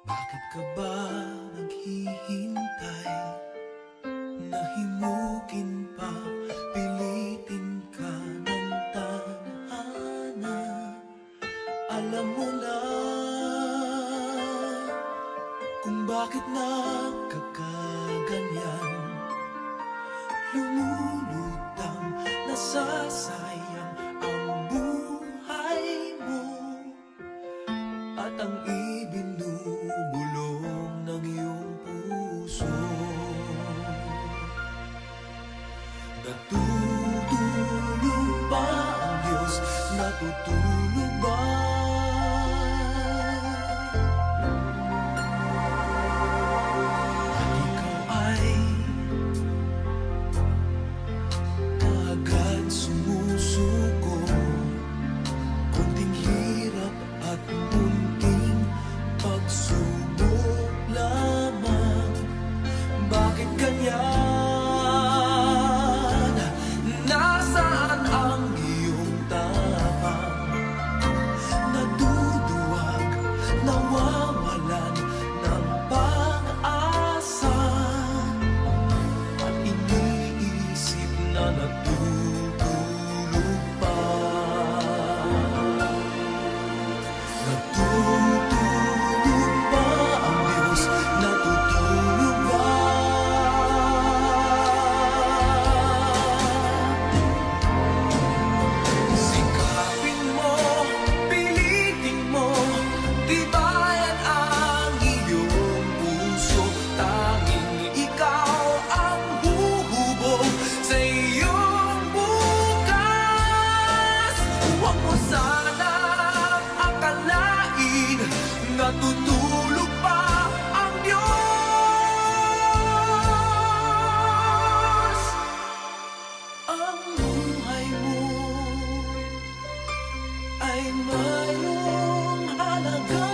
Bakit ka ba naghihintay? Nahimukin pa, pilitin ka ng tadhana. Alam mo na kung bakit nagkakaganyan. Lumulutang, nasasayang ang buhay mo at ang ibinubulong ng iyong puso. Natutulog ba ang Diyos? Natutulog ba? At ikaw ay kaagad sumusuko. Kunting hirap at munting pagsubok lamang. Bakit ganyan? Nasaan ang iyong tapang? Naduduwag, nawawalan ng pag-asa, at iniisip na natutulog pa. Natutulog ba ang Diyos? Natutulog ba? Sikapin mo, pilitin mo, tibayan ang iyong puso. Tanging ikaw ang huhubog sa iyong bukas. Huwag mo sanang akalain natutulog pa ang Diyos. Ang buhay mo ay mayroong halaga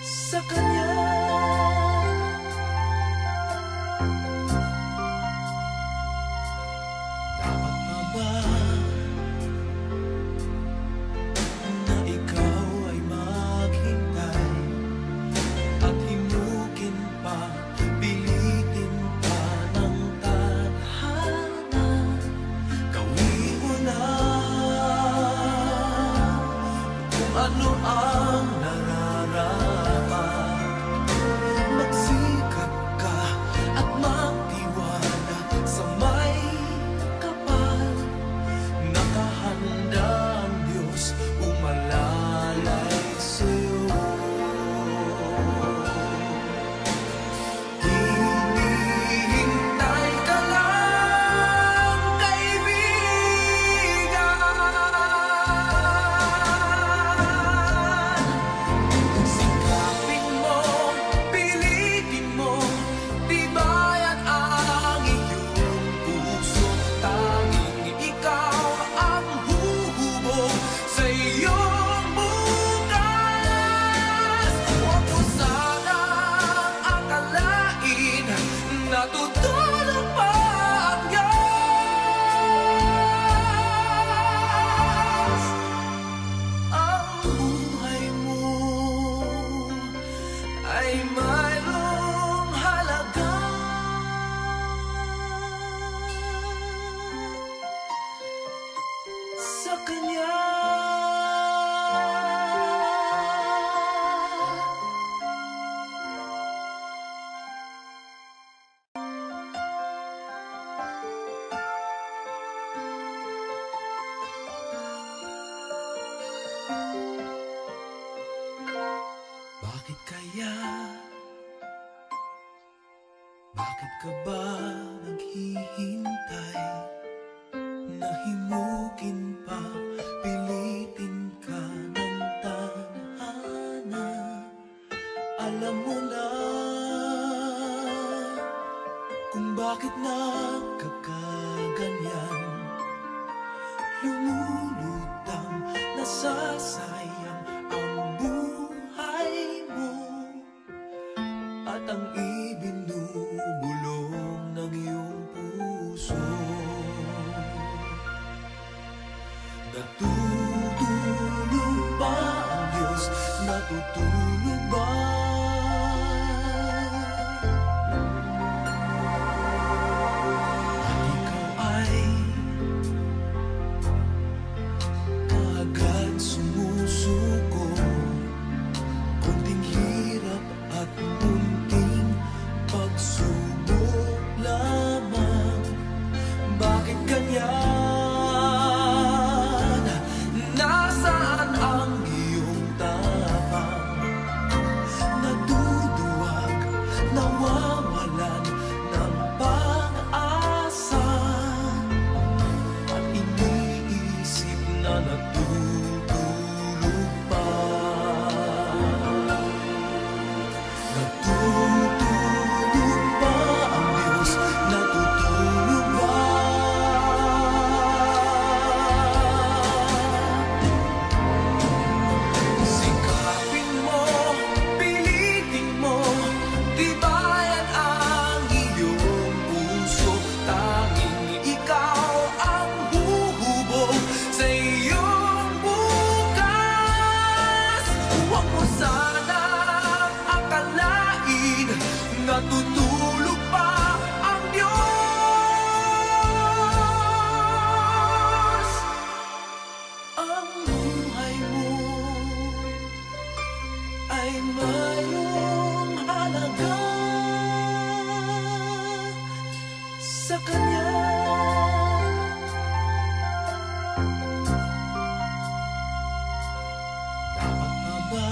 sa Kanya. Dapat pa ba na ikaw ay maghintay at himukin pa, pilitin pa ng tadhana? Gawin mo na kung ano ang nararapat. Magsikap ka at magtiwala sa may kapal. Nakahanda ang Diyos umalalay sa'yo. Hinihintay ka lang, kaibigan. Sikapin mo, pilitin mo, tibayan ang iyong puso. Tanging ikaw ang huhubog sa iyong bukas. Huwag mo sanang akalain natutulog pa ang Diyos. Ang buhay mo ay mayroong halaga sa Kanya. Bakit kaya? Bakit ka ba naghihintay? Nahimukin pa, pilitin ka ng tadhana. Alam mo na kung bakit nagkakaganyan. Lumulutang, nasasayang ang buhay mo at ang ibinubulong ng iyong puso. Natutulog ba ang Diyos na natutulog ba? At ikaw ay agad sumusuko, konting hirap at munting pagsubok lamang. Bakit ganyan? Nasaan ang iyong tapang? Naduduwag, nawawalan ng pag-asa, at iniisip na natutulog pa. Natutulog ba ang Diyos? Natutulog ba? Sikapin mo, pilitin mo, tibayan ang iyong puso. Tanging ikaw ang huhubog sa iyong bukas. Huwag mo sanang akalain natutulog pa ang Diyos. Ang buhay mo ay mayroong halaga sa Kanya. Dapat pa ba